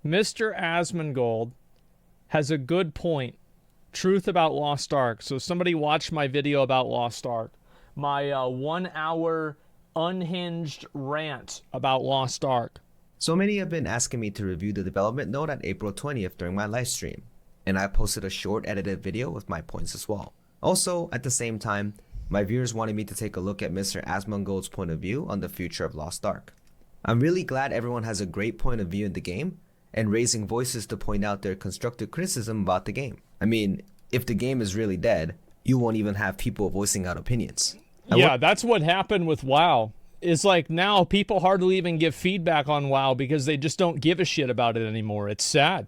Mr. Asmongold has a good point. Truth about Lost Ark. So somebody watched my video about Lost Ark. My 1 hour unhinged rant about Lost Ark. So many have been asking me to review the development note on April 20th during my live stream, and I posted a short edited video with my points as well. Also, at the same time, my viewers wanted me to take a look at Mr. Asmongold's point of view on the future of Lost Ark. I'm really glad everyone has a great point of view in the game, and raising voices to point out their constructive criticism about the game. I mean, if the game is really dead, you won't even have people voicing out opinions. Yeah, that's what happened with WoW. It's like now people hardly even give feedback on WoW because they just don't give a shit about it anymore. It's sad.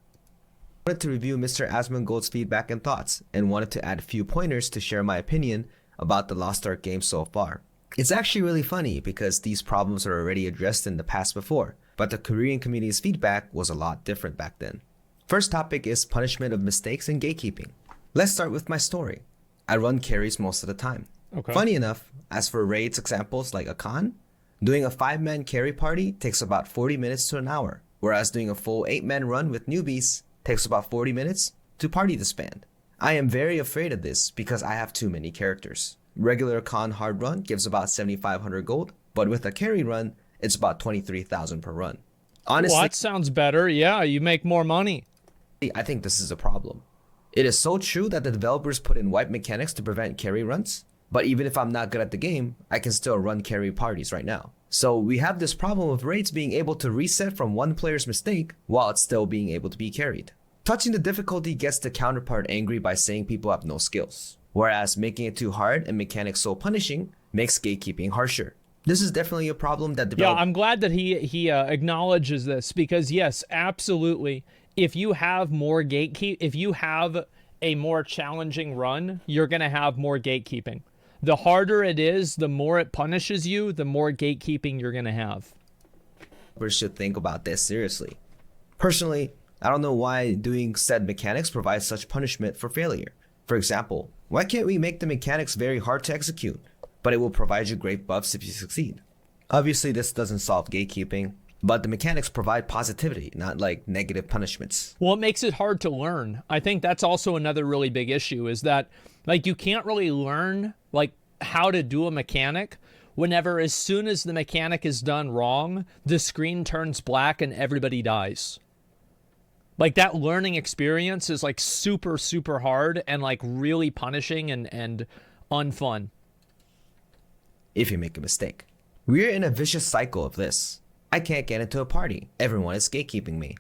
I wanted to review Mr. Asmongold's feedback and thoughts, and wanted to add a few pointers to share my opinion about the Lost Ark game so far. It's actually really funny because these problems are already addressed in the past before, but the Korean community's feedback was a lot different back then. First topic is punishment of mistakes and gatekeeping. Let's start with my story. I run carries most of the time. Okay. Funny enough, as for raids examples like a con, doing a 5-man carry party takes about 40 minutes to an hour, whereas doing a full 8-man run with newbies takes about 40 minutes to party disband. I am very afraid of this because I have too many characters. Regular con hard run gives about 7,500 gold, but with a carry run, it's about 23,000 per run. Honestly, well, that sounds better. Yeah, you make more money. I think this is a problem. It is so true that the developers put in wipe mechanics to prevent carry runs, but even if I'm not good at the game, I can still run carry parties right now. So we have this problem of raids being able to reset from one player's mistake while it's still being able to be carried. Touching the difficulty gets the counterpart angry by saying people have no skills, whereas making it too hard and mechanics so punishing makes gatekeeping harsher. This is definitely a problem that Yeah, I'm glad that he acknowledges this because yes, absolutely. If you have more if you have a more challenging run, you're going to have more gatekeeping. The harder it is, the more it punishes you, the more gatekeeping you're going to have. We should think about this seriously. Personally, I don't know why doing said mechanics provides such punishment for failure. For example, why can't we make the mechanics very hard to execute, but it will provide you great buffs if you succeed? Obviously, this doesn't solve gatekeeping, but the mechanics provide positivity, not like negative punishments. Well, it makes it hard to learn. I think that's also another really big issue is that like you can't really learn like how to do a mechanic whenever as soon as the mechanic is done wrong, the screen turns black and everybody dies. Like that learning experience is like super, super hard and like really punishing and unfun. If you make a mistake. We're in a vicious cycle of this. I can't get into a party. Everyone is gatekeeping me.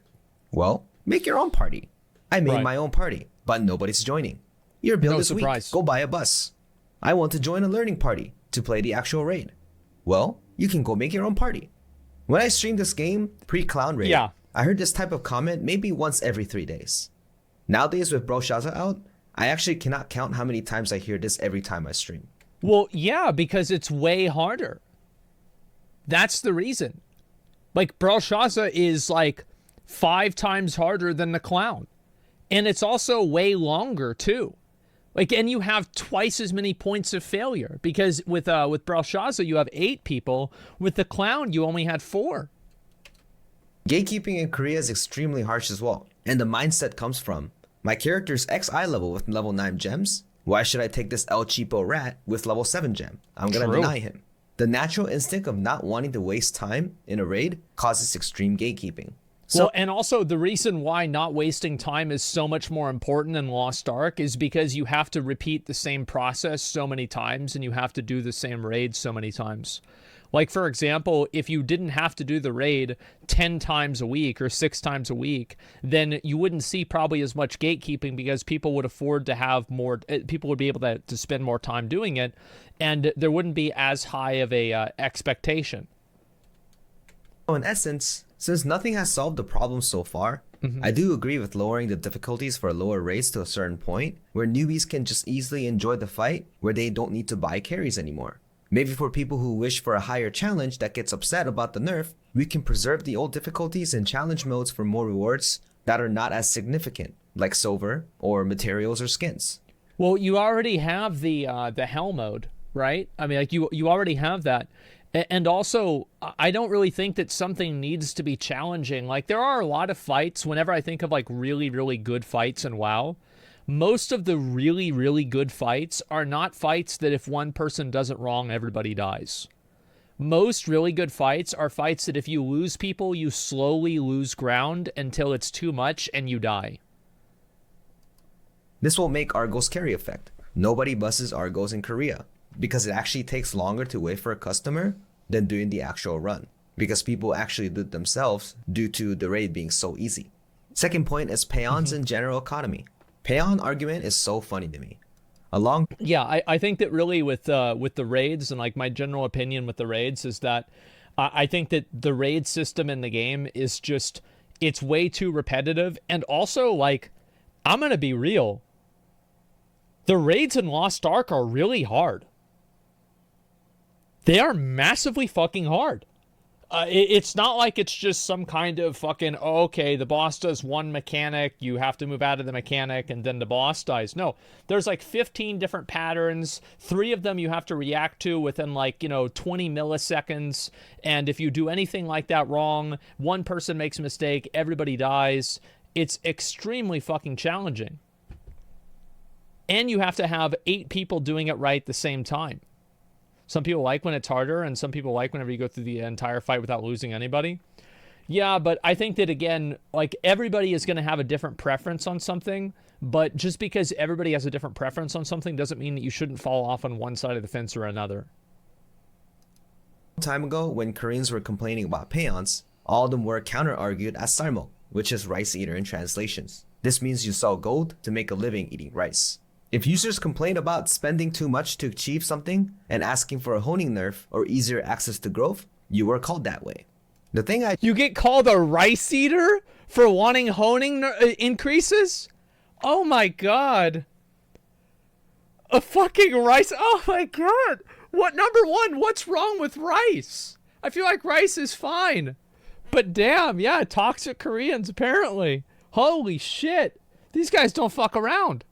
Well, make your own party. I made my own party, but nobody's joining. Your build is weak. Go buy a bus. I want to join a learning party to play the actual raid. Well, you can go make your own party. When I streamed this game, pre-clown raid, I heard this type of comment maybe once every 3 days. Nowadays with Bro Shaza out, I actually cannot count how many times I hear this every time I stream. Well, yeah, because it's way harder. That's the reason. Like, Brelshaza is like 5 times harder than the clown. And it's also way longer, too. Like, and you have twice as many points of failure. Because with Brelshaza, you have 8 people. With the clown, you only had 4. Gatekeeping in Korea is extremely harsh as well. And the mindset comes from, my character's XI level with level 9 gems. Why should I take this El Cheapo rat with level 7 gem? I'm gonna deny him. The natural instinct of not wanting to waste time in a raid causes extreme gatekeeping. Well, and also the reason why not wasting time is so much more important than Lost Ark is because you have to repeat the same process so many times and you have to do the same raid so many times. Like, for example, if you didn't have to do the raid 10 times a week or 6 times a week, then you wouldn't see probably as much gatekeeping because people would afford to have more, people would be able to spend more time doing it, and there wouldn't be as high of a expectation. In essence, since nothing has solved the problem so far, I do agree with lowering the difficulties for lower raids to a certain point where newbies can just easily enjoy the fight where they don't need to buy carries anymore. Maybe for people who wish for a higher challenge that gets upset about the nerf, we can preserve the old difficulties and challenge modes for more rewards that are not as significant, like silver or materials or skins. Well, you already have the hell mode, right? I mean, like you already have that. And also, I don't really think that something needs to be challenging. Like, there are a lot of fights, whenever I think of, like, really, really good fights in WoW, most of the really, really good fights are not fights that if one person does it wrong, everybody dies. Most really good fights are fights that if you lose people, you slowly lose ground until it's too much and you die. This will make Argo's carry effect. Nobody buses Argos in Korea because it actually takes longer to wait for a customer than doing the actual run, because people actually do it themselves due to the raid being so easy. Second point is peons in general economy. Peon argument is so funny to me. Yeah, I think that really with the raids, and like my general opinion with the raids is that I think that the raid system in the game is just, it's way too repetitive. And also, like, I'm gonna be real, the raids in Lost Ark are really hard. They are massively fucking hard. It's not like it's just some kind of fucking, oh, okay, the boss does one mechanic, you have to move out of the mechanic, and then the boss dies. No, there's like 15 different patterns. 3 of them you have to react to within, like, 20 milliseconds. And if you do anything like that wrong, one person makes a mistake, everybody dies. It's extremely fucking challenging. And you have to have 8 people doing it right at the same time. Some people like when it's harder, and some people like whenever you go through the entire fight without losing anybody. Yeah, but I think that, again, like, everybody is going to have a different preference on something, but just because everybody has a different preference on something doesn't mean that you shouldn't fall off on one side of the fence or another. Time ago, when Koreans were complaining about peons, all of them were counter-argued as sarmok, which is rice eater in translations. This means you sell gold to make a living eating rice. If users complain about spending too much to achieve something and asking for a honing nerf or easier access to growth, you were called that way. You get called a rice eater for wanting honing increases? Oh my god. A fucking rice. Oh my god. Number one, what's wrong with rice? I feel like rice is fine. But damn, yeah, toxic Koreans apparently. Holy shit. These guys don't fuck around.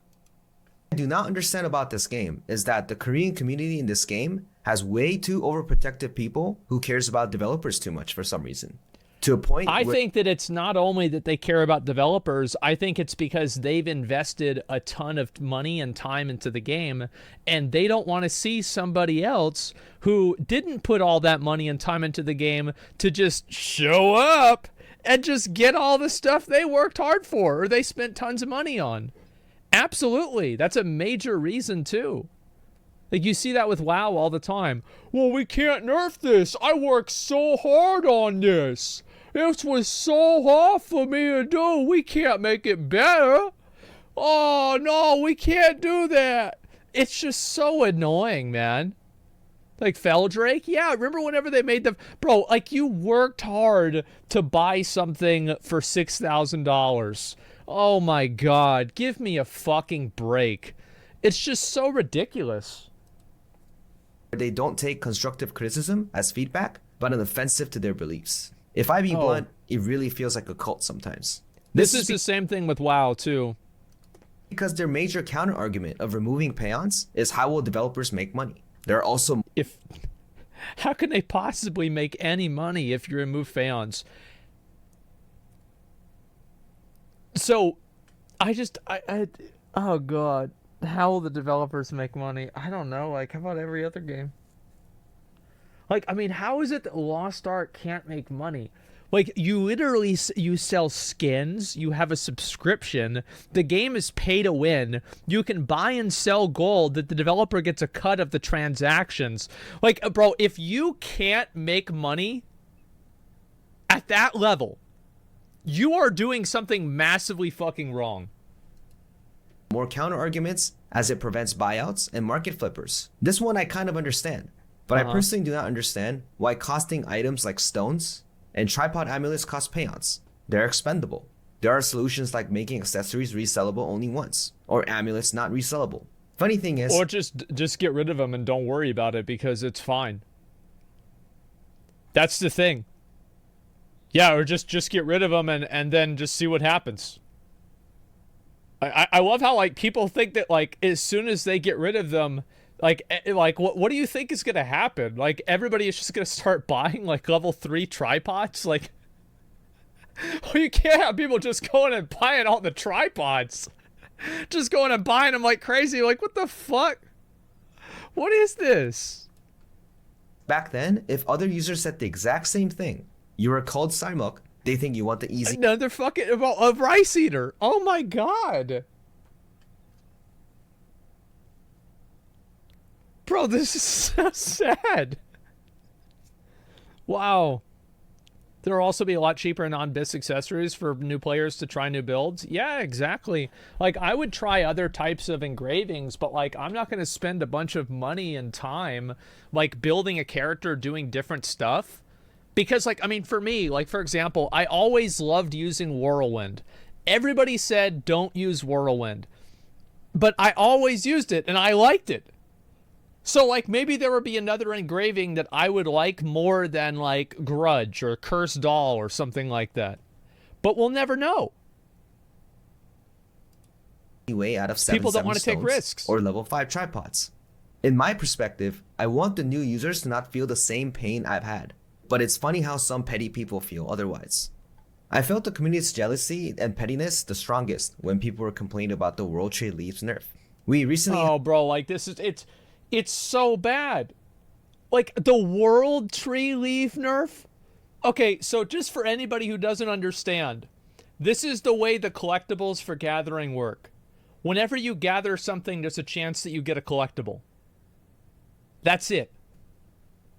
I do not understand about this game is that the Korean community in this game has way too overprotective people who cares about developers too much for some reason. To a point I think that it's not only that they care about developers, I think it's because they've invested a ton of money and time into the game, and they don't want to see somebody else who didn't put all that money and time into the game to just show up and just get all the stuff they worked hard for or they spent tons of money on. Absolutely. That's a major reason, too. Like, you see that with WoW all the time. Well, we can't nerf this. I worked so hard on this. This was so hard for me to do. We can't make it better. Oh, no, we can't do that. It's just so annoying, man. Like Feldrake? Yeah, remember whenever they made the... Bro, like, you worked hard to buy something for $6,000. Oh my god, give me a fucking break. It's just so ridiculous. They don't take constructive criticism as feedback, but an offensive to their beliefs. If I be blunt, it really feels like a cult sometimes. This is the same thing with WoW too. Because their major counter-argument of removing peons is how will developers make money. There are also... How can they possibly make any money if you remove peons? So, oh god, how will the developers make money? I don't know, like, how about every other game? Like, I mean, how is it that Lost Ark can't make money? Like, you literally, you sell skins, you have a subscription, the game is pay to win, you can buy and sell gold that the developer gets a cut of the transactions. Like, bro, if you can't make money at that level, you are doing something massively fucking wrong. More counter arguments as it prevents buyouts and market flippers. This one I kind of understand, but I personally do not understand why costing items like stones and tripod amulets cost peons. They're expendable. There are solutions like making accessories resellable only once, or amulets not resellable. Funny thing is... Or just get rid of them and don't worry about it because it's fine. That's the thing. Yeah, or just get rid of them and then just see what happens. I love how, like, people think that, like, as soon as they get rid of them, Like what do you think is gonna happen? Like everybody is just gonna start buying like level 3 tripods? Like, you can't have people just going and buying all the tripods. Just going and buying them like crazy. Like, what the fuck? What is this? Back then, if other users said the exact same thing, you were called Simok, they think you want the easy. Another fucking a rice eater. Oh my god. Bro, this is so sad. Wow. There'll also be a lot cheaper non-BIS accessories for new players to try new builds. Yeah, exactly. Like, I would try other types of engravings, but, like, I'm not going to spend a bunch of money and time, like, building a character doing different stuff. Because, like, I mean, for me, like, for example, I always loved using Whirlwind. Everybody said don't use Whirlwind. But I always used it, and I liked it. So, like, maybe there would be another engraving that I would like more than, like, Grudge or Cursed Doll or something like that. But we'll never know. Way out of 7 People don't want to take risks. Or level 5 tripods. In my perspective, I want the new users to not feel the same pain I've had. But it's funny how some petty people feel otherwise. I felt the community's jealousy and pettiness the strongest when people were complaining about the World Trade Leaves nerf. We recently... Oh, bro, like, this is... It's so bad. Like, the World Tree Leaf nerf? Okay, so just for anybody who doesn't understand, this is the way the collectibles for gathering work. Whenever you gather something, there's a chance that you get a collectible. That's it.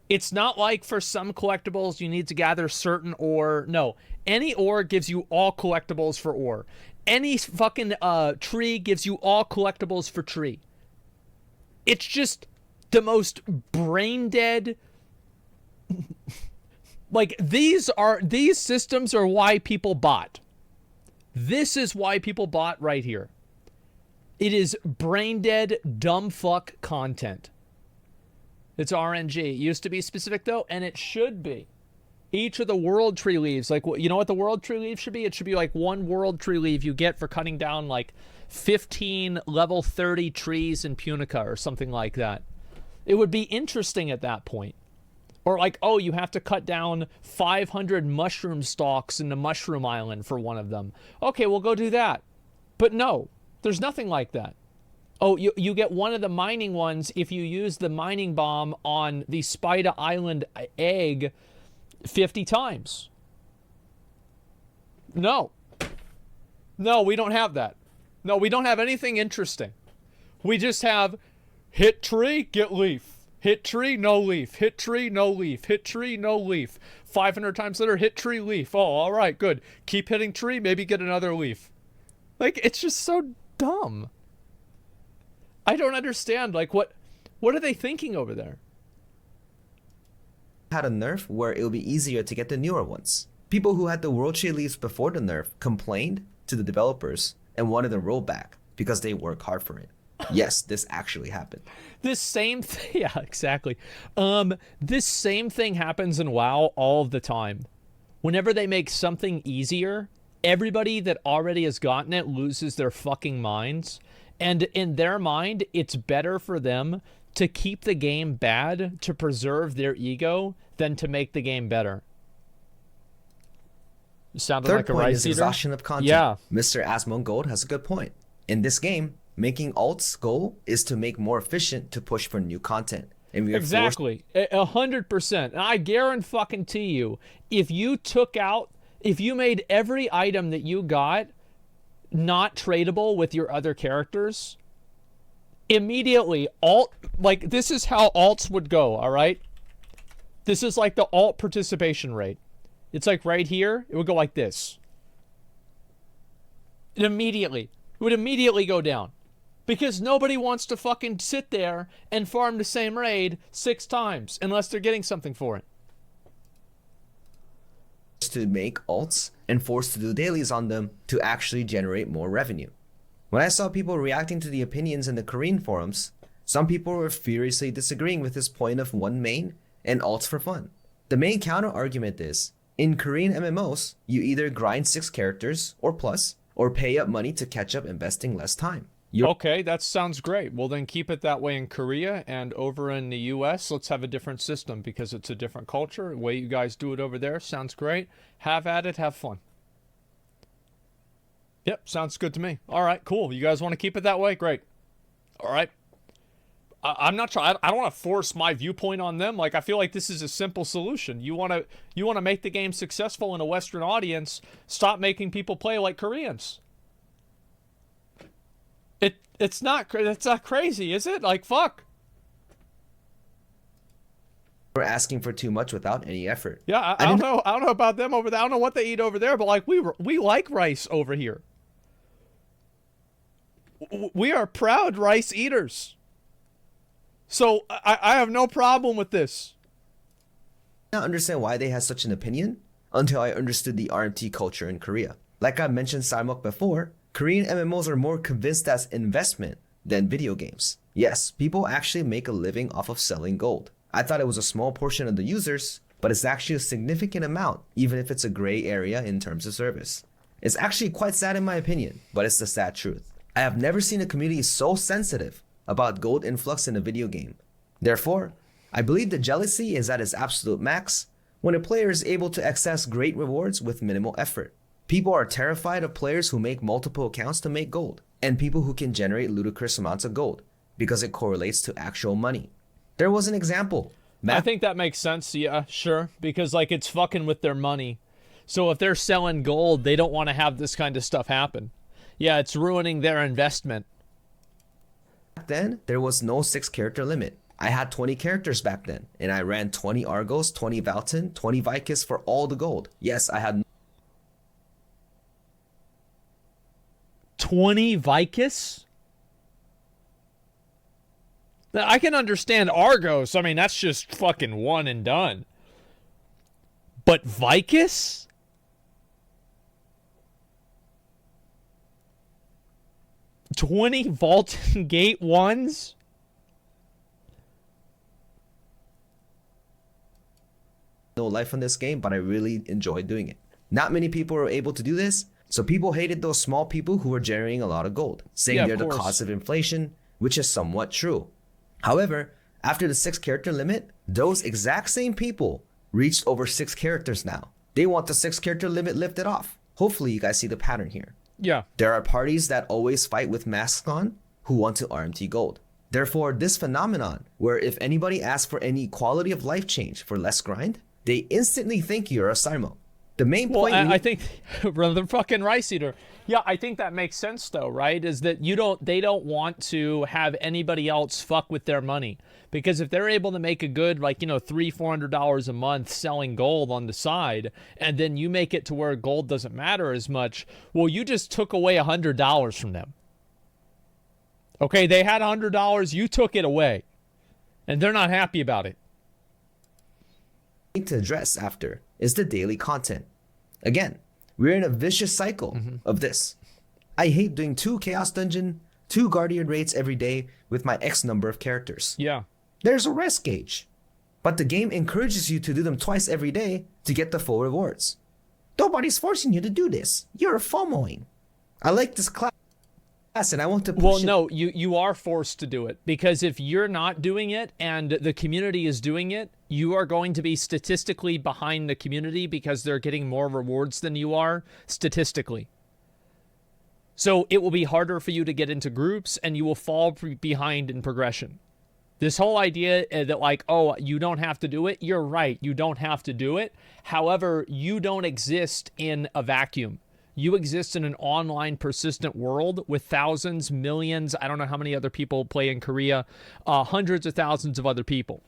It's not like for some collectibles you need to gather certain ore. No, any ore gives you all collectibles for ore. Any fucking tree gives you all collectibles for tree. It's just the most brain dead. Like, these systems are why people bought. This is why people bought right here. It is brain dead, dumb fuck content. It's RNG. It used to be specific though, and it should be. Each of the World Tree Leaves, like, you know what the World Tree Leaf should be? It should be like one World Tree Leaf you get for cutting down like 15 level 30 trees in Punica or something like that. It would be interesting at that point. Or like, oh, you have to cut down 500 mushroom stalks in the Mushroom Island for one of them. Okay, we'll go do that. But no, there's nothing like that. Oh, you get one of the mining ones if you use the mining bomb on the Spider Island egg 50 times. No. No, we don't have that. No, we don't have anything interesting. We just have hit tree, get leaf. Hit tree, no leaf. Hit tree, no leaf. Hit tree, no leaf. 500 times later, hit tree, leaf. Oh, all right, good. Keep hitting tree, maybe get another leaf. Like, it's just so dumb. I don't understand. Like, what are they thinking over there? Had a nerf where it would be easier to get the newer ones. People who had the World Trade Leaves before the nerf complained to the developers and wanted them rolled back because they work hard for it. Yes, this actually happened. This same thing, yeah, exactly. This same thing happens in WoW all the time. Whenever they make something easier, everybody that already has gotten it loses their fucking minds. And in their mind, it's better for them to keep the game bad to preserve their ego than to make the game better. You sounded like a rice eater. Third point is exhaustion of content. Yeah. Mr. Asmongold has a good point. In this game, making alt's goal is to make more efficient to push for new content. And we are exactly. 100%. And I guarantee you, if you made every item that you got not tradable with your other characters, immediately like, this is how alts would go, all right? This is like the alt participation rate. It's like right here, it would go like this. It would immediately go down. Because nobody wants to fucking sit there and farm the same raid 6 times unless they're getting something for it. To make alts and forced to do dailies on them to actually generate more revenue. When I saw people reacting to the opinions in the Korean forums, some people were furiously disagreeing with his point of one main and alts for fun. The main counter argument is, in Korean MMOs, you either grind 6 characters or plus, or pay up money to catch up investing less time. Okay, that sounds great. Well, then keep it that way in Korea, and over in the US, let's have a different system because it's a different culture. The way you guys do it over there sounds great. Have at it, have fun. Yep, sounds good to me. All right, cool. You guys want to keep it that way? Great. All right. I'm not trying. I don't want to force my viewpoint on them. Like, I feel like this is a simple solution. You want to make the game successful in a Western audience. Stop making people play like Koreans. It's not crazy, is it? Like, fuck. We're asking for too much without any effort. Yeah, I don't know. I don't know about them over there. I don't know what they eat over there, but like we like rice over here. We are proud rice eaters. So I have no problem with this. I don't understand why they had such an opinion until I understood the RMT culture in Korea. Like I mentioned Sarmok before, Korean MMOs are more convinced as investment than video games. Yes, people actually make a living off of selling gold. I thought it was a small portion of the users, but it's actually a significant amount, even if it's a gray area in terms of service. It's actually quite sad in my opinion, but it's the sad truth. I have never seen a community so sensitive about gold influx in a video game. Therefore, I believe the jealousy is at its absolute max when a player is able to access great rewards with minimal effort. People are terrified of players who make multiple accounts to make gold, and people who can generate ludicrous amounts of gold, because it correlates to actual money. There was an example. I think that makes sense, yeah, sure, because like it's fucking with their money. So if they're selling gold, they don't want to have this kind of stuff happen. Yeah, it's ruining their investment. Back then, there was no 6-character limit. I had 20 characters back then, and I ran 20 Argos, 20 Valton, 20 Vicus for all the gold. Yes, I had 20 Vicus? I can understand Argos. I mean, that's just fucking one and done. But Vicus? $20 Vaulton Gate 1s? no life on this game, but I really enjoyed doing it. Not many people were able to do this, so people hated those small people who were generating a lot of gold, saying they're the cause of inflation, which is somewhat true. However, after the 6-character limit, those exact same people reached over 6 characters now. They want the 6-character limit lifted off. Hopefully you guys see the pattern here. Yeah. There are parties that always fight with masks on who want to RMT gold. Therefore, this phenomenon, where if anybody asks for any quality of life change for less grind, they instantly think you're a Sarmo. The main point... Well, I think, the fucking rice eater. Yeah, I think that makes sense though, right? Is that they don't want to have anybody else fuck with their money. Because if they're able to make a good, like, $300-400 a month selling gold on the side, and then you make it to where gold doesn't matter as much, well, you just took away $100 from them. Okay, they had $100, you took it away. And they're not happy about it. To address after is the daily content. Again, we're in a vicious cycle of this. I hate doing 2 Chaos Dungeon, 2 Guardian raids every day with my X number of characters. Yeah. There's a rest gauge. But the game encourages you to do them twice every day to get the full rewards. Nobody's forcing you to do this. You're FOMOing. I like this class and I want to push Well, no, you are forced to do it, because if you're not doing it and the community is doing it, you are going to be statistically behind the community because they're getting more rewards than you are statistically. So it will be harder for you to get into groups and you will fall behind in progression. This whole idea that like, oh, you don't have to do it. You're right. You don't have to do it. However, you don't exist in a vacuum. You exist in an online persistent world with thousands, millions, I don't know how many other people play in Korea, hundreds of thousands of other people.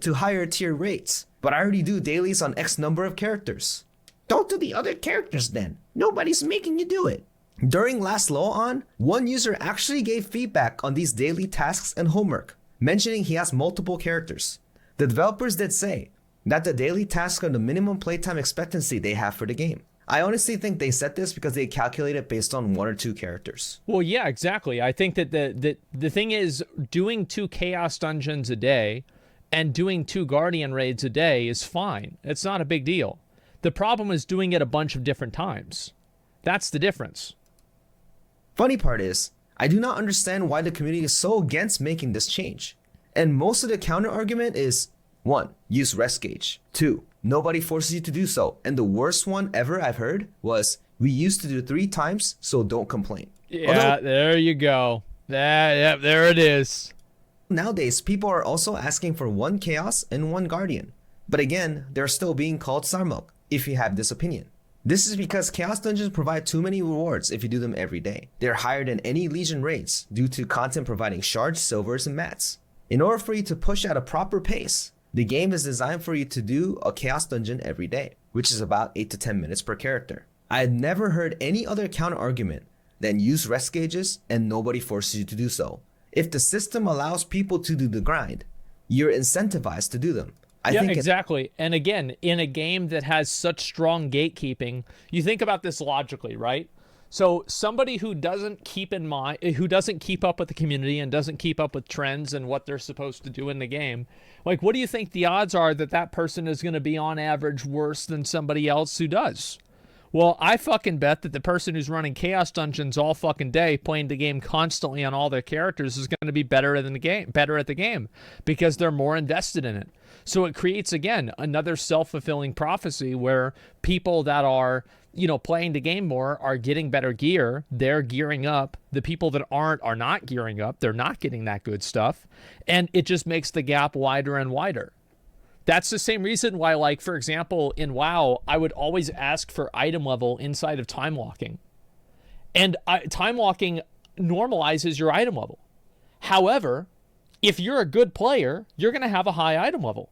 To higher tier rates, but I already do dailies on X number of characters. Don't do the other characters then. Nobody's making you do it. During last law on, one user actually gave feedback on these daily tasks and homework, mentioning he has multiple characters. The developers did say that the daily tasks are the minimum playtime expectancy they have for the game. I honestly think they set this because they calculate it based on 1 or 2 characters. Well, yeah, exactly. I think that the thing is, doing 2 Chaos Dungeons a day and doing 2 Guardian raids a day is fine. It's not a big deal. The problem is doing it a bunch of different times. That's the difference. Funny part is, I do not understand why the community is so against making this change. And most of the counter argument is 1. Use rest gauge. 2. Nobody forces you to do so. And the worst one ever I've heard was, we used to do 3 times, so don't complain. Yeah, there you go. There it is. Nowadays, people are also asking for 1 Chaos and 1 Guardian. But again, they're still being called Sarmuk, if you have this opinion. This is because Chaos Dungeons provide too many rewards if you do them every day. They're higher than any Legion raids due to content providing shards, silvers, and mats. In order for you to push at a proper pace, the game is designed for you to do a Chaos Dungeon every day, which is about 8 to 10 minutes per character. I had never heard any other counter argument than use rest gauges and nobody forces you to do so. If the system allows people to do the grind, you're incentivized to do them. I think exactly. And again, in a game that has such strong gatekeeping, you think about this logically, right? So somebody who doesn't keep in mind, who doesn't keep up with the community and doesn't keep up with trends and what they're supposed to do in the game, like, what do you think the odds are that that person is going to be on average worse than somebody else who does? Well, I fucking bet that the person who's running Chaos Dungeons all fucking day, playing the game constantly on all their characters, is going to be better at the game, because they're more invested in it. So it creates, again, another self-fulfilling prophecy where people that are, playing the game more are getting better gear. They're gearing up. The people that aren't are not gearing up. They're not getting that good stuff. And it just makes the gap wider and wider. That's the same reason why, like, for example, in WoW, I would always ask for item level inside of time walking. And time walking normalizes your item level. However, if you're a good player, you're going to have a high item level.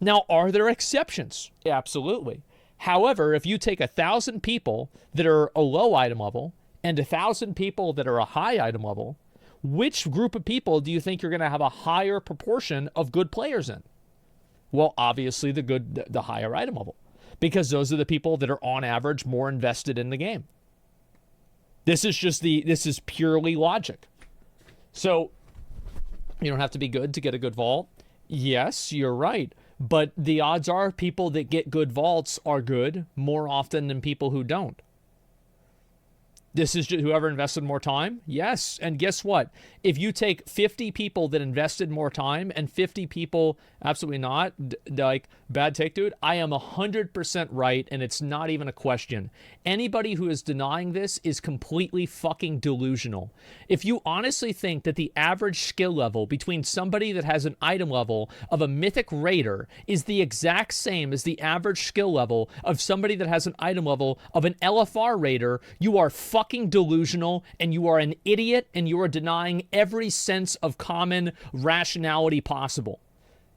Now, are there exceptions? Absolutely. However, if you take 1,000 people that are a low item level and 1,000 people that are a high item level, which group of people do you think you're going to have a higher proportion of good players in? Well, obviously the higher item level, because those are the people that are on average more invested in the game. This is purely logic. So you don't have to be good to get a good vault. Yes, you're right. But the odds are people that get good vaults are good more often than people who don't. This is just whoever invested more time? Yes. And guess what? If you take 50 people that invested more time and 50 people absolutely not, like, bad take, dude, I am 100% right, and it's not even a question. Anybody who is denying this is completely fucking delusional. If you honestly think that the average skill level between somebody that has an item level of a mythic raider is the exact same as the average skill level of somebody that has an item level of an LFR raider, you are fucking delusional, and you are an idiot, and you are denying every sense of common rationality possible.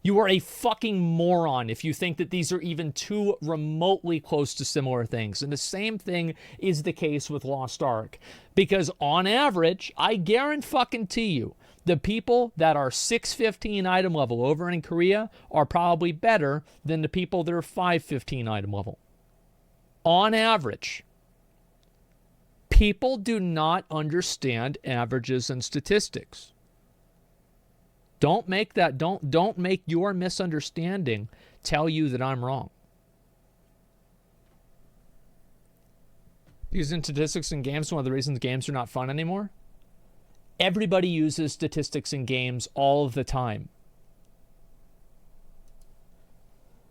You are a fucking moron if you think that these are even too remotely close to similar things. And the same thing is the case with Lost Ark. Because on average, I guarantee you, the people that are 615 item level over in Korea are probably better than the people that are 515 item level. On average. People do not understand averages and statistics. Don't make your misunderstanding tell you that I'm wrong. Using statistics in games is one of the reasons games are not fun anymore. Everybody uses statistics in games all of the time.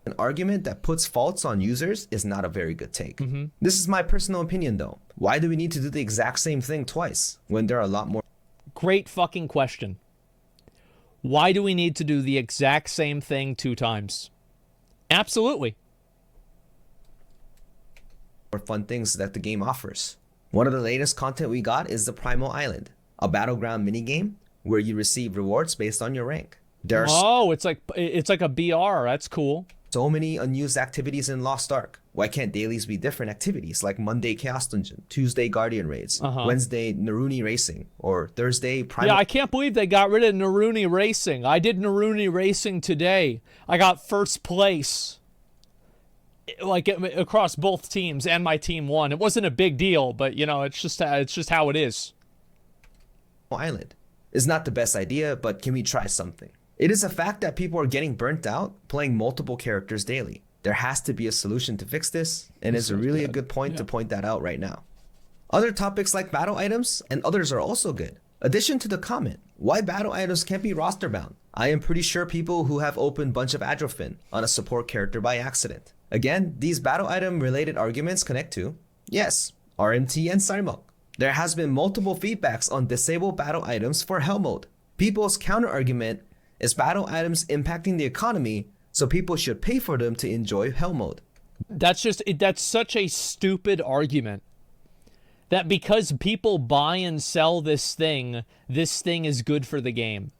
An argument that puts faults on users is not a very good take. This is my personal opinion, though. Why do we need to do the exact same thing twice when there are a lot more? Great fucking question. Why do we need to do the exact same thing 2 times? Absolutely. More fun things that the game offers. One of the latest content we got is the Primal Island, a battleground minigame where you receive rewards based on your rank. It's like a BR. That's cool. So many unused activities in Lost Ark. Why can't dailies be different activities like Monday Chaos Dungeon, Tuesday Guardian Raids, Wednesday Naruni Racing, or Thursday Primal? Yeah, I can't believe they got rid of Naruni Racing. I did Naruni Racing today. I got first place, like, across both teams, and my team won. It wasn't a big deal, but it's just how it is. Island is not the best idea, but can we try something? It is a fact that people are getting burnt out playing multiple characters daily. There has to be a solution to fix this, and it's really a good point to point that out right now. Other topics like battle items and others are also good. Addition to the comment, why battle items can't be roster bound? I am pretty sure people who have opened bunch of Adrofin on a support character by accident. Again, these battle item related arguments connect to, yes, RMT and Sarmok. There has been multiple feedbacks on disable battle items for Hell mode. People's counter argument is battle items impacting the economy, so people should pay for them to enjoy Hell mode. That's such a stupid argument. That because people buy and sell this thing is good for the game.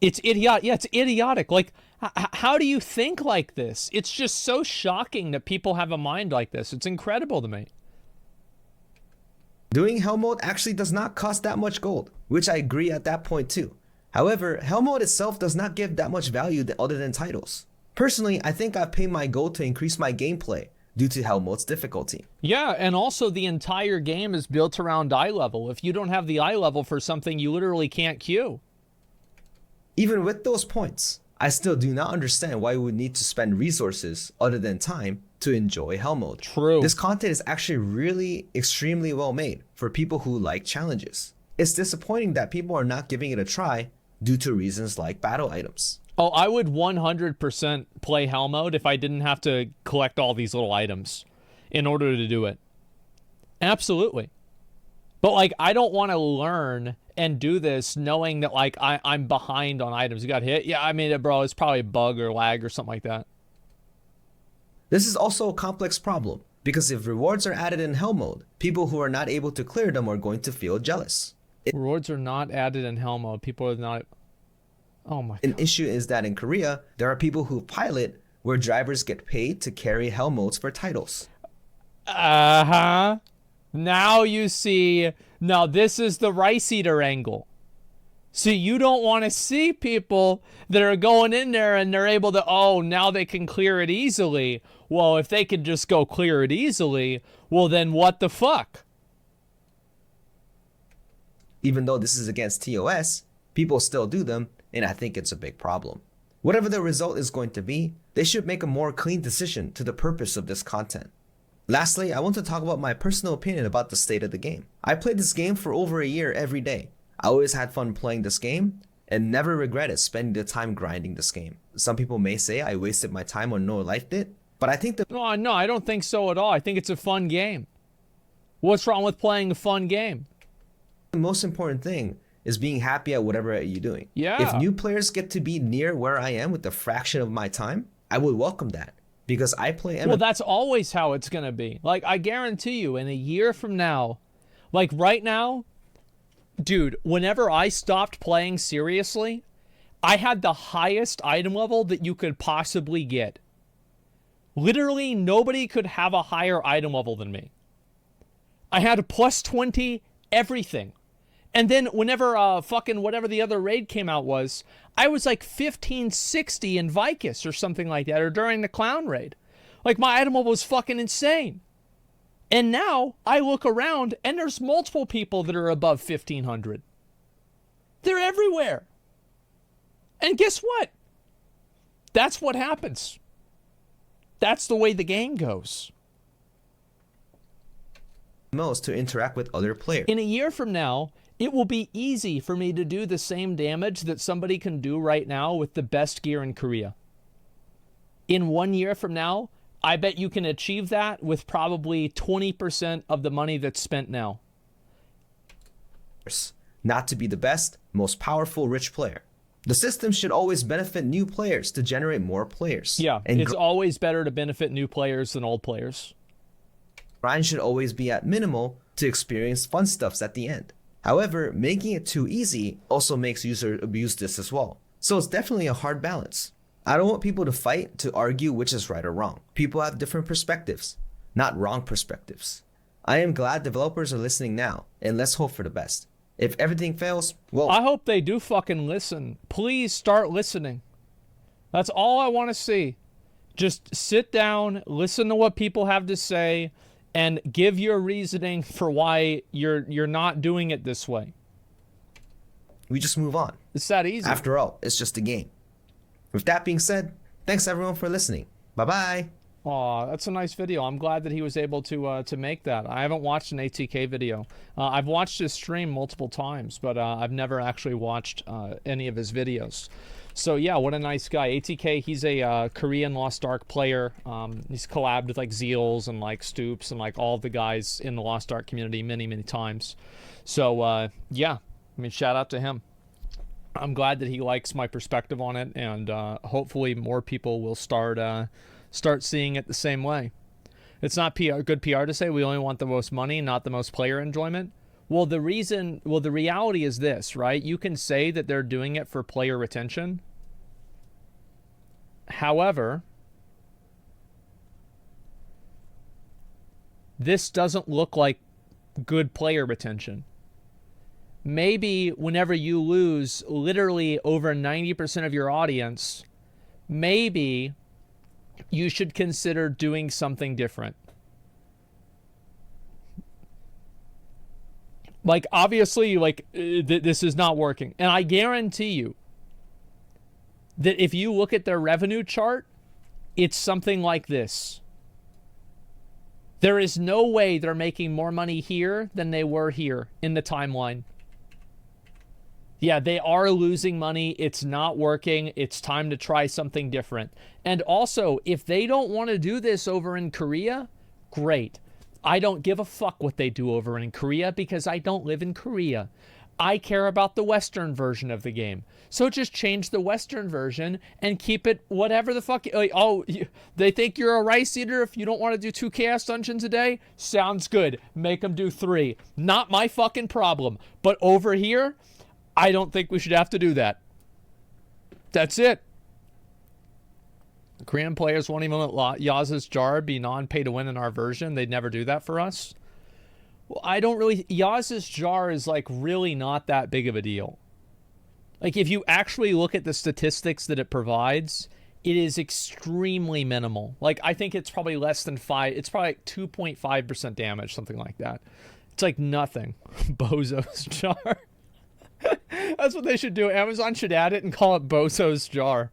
It's idiotic. Yeah, it's idiotic. Like, how do you think like this? It's just so shocking that people have a mind like this. It's incredible to me. Doing Hell mode actually does not cost that much gold, which I agree at that point too. However, Hell mode itself does not give that much value other than titles. Personally, I think I've paid my gold to increase my gameplay due to Hell mode's difficulty. Yeah, and also the entire game is built around eye level. If you don't have the eye level for something, you literally can't queue. Even with those points, I still do not understand why we would need to spend resources other than time to enjoy Hell mode. True. This content is actually really extremely well made for people who like challenges. It's disappointing that people are not giving it a try due to reasons like battle items. Oh, I would 100% play Hell mode if I didn't have to collect all these little items in order to do it. Absolutely. But, like, I don't want to learn and do this knowing that, like, I'm behind on items. You got hit? Yeah, I mean, bro, it's probably a bug or lag or something like that. This is also a complex problem, because if rewards are added in Hell mode, people who are not able to clear them are going to feel jealous. Rewards are not added in Hell mode. People are not... Oh my God. An issue is that in Korea, there are people who pilot where drivers get paid to carry Hell modes for titles. Uh-huh. Now you see, now this is the rice eater angle. See, you don't want to see people that are going in there and they're able to, oh, now they can clear it easily. Well, if they could just go clear it easily, well, then what the fuck? Even though this is against TOS, people still do them, and I think it's a big problem. Whatever the result is going to be, they should make a more clean decision to the purpose of this content. Lastly, I want to talk about my personal opinion about the state of the game. I played this game for over a year every day. I always had fun playing this game and never regretted spending the time grinding this game. Some people may say I wasted my time or no liked it, but I think No, I don't think so at all. I think it's a fun game. What's wrong with playing a fun game? the most important thing is being happy at whatever you're doing. Yeah. If new players get to be near where I am with a fraction of my time, I would welcome that because I play MMO. Well, that's always how it's going to be. Like, I guarantee you, in a year from now, like right now, dude, whenever I stopped playing seriously, I had the highest item level that you could possibly get. Literally, nobody could have a higher item level than me. I had a plus 20 everything. And then whenever fucking whatever the other raid came out was, I was like 1560 in Vicus or something like that, or during the clown raid. Like, my item level was fucking insane. And now I look around and there's multiple people that are above 1500. They're everywhere. And guess what? That's what happens. That's the way the game goes. Most to interact with other players. In a year from now, it will be easy for me to do the same damage that somebody can do right now with the best gear in Korea. In 1 year from now, I bet you can achieve that with probably 20% of the money that's spent now. Not to be the best, most powerful, rich player. The system should always benefit new players to generate more players. Yeah, and it's always better to benefit new players than old players. grind should always be at minimal to experience fun stuffs at the end. However, making it too easy also makes users abuse this as well. So it's definitely a hard balance. I don't want people to fight to argue which is right or wrong. People have different perspectives, not wrong perspectives. I am glad developers are listening now, and let's hope for the best. If everything fails, well, I hope they do fucking listen. Please start listening. That's all I want to see. Just sit down, listen to what people have to say, and give your reasoning for why you're not doing it this way. we just move on. It's that easy. After all, it's just a game. With that being said, thanks everyone for listening. Bye-bye. Aw, that's a nice video. I'm glad that he was able to make that. I haven't watched an ATK video. I've watched his stream multiple times, but I've never actually watched any of his videos. So yeah, what a nice guy. ATK, he's a Korean Lost Ark player. He's collabed with like Zeals and like Stoops and like all the guys in the Lost Ark community many, many times. So yeah, I mean, shout out to him. I'm glad that he likes my perspective on it, and hopefully more people will start seeing it the same way. It's not good PR to say we only want the most money, not the most player enjoyment. Well, the reality is this, right? You can say that they're doing it for player retention. However, this doesn't look like good player retention. Maybe whenever you lose literally over 90% of your audience, maybe you should consider doing something different. Like, obviously, like, this is not working. And I guarantee you that if you look at their revenue chart, it's something like this. There is no way they're making more money here than they were here in the timeline. Yeah, they are losing money. It's not working. It's time to try something different. And also, if they don't want to do this over in Korea, great. I don't give a fuck what they do over in Korea because I don't live in Korea. I care about the Western version of the game. So just change the Western version and keep it whatever the fuck. Like, oh, they think you're a rice eater if you don't want to do 2 Chaos Dungeons a day? Sounds good. Make them do 3. Not my fucking problem. But over here, I don't think we should have to do that. That's it. Korean players won't even let Yaz's jar be non-pay to win in our version. They'd never do that for us. Well, I don't really... Yaz's jar is like really not that big of a deal. Like if you actually look at the statistics that it provides, it is extremely minimal. Like I think it's probably less than 5... It's probably like 2.5% damage, something like that. It's like nothing. Bozo's jar. That's what they should do. Amazon should add it and call it Bozo's jar.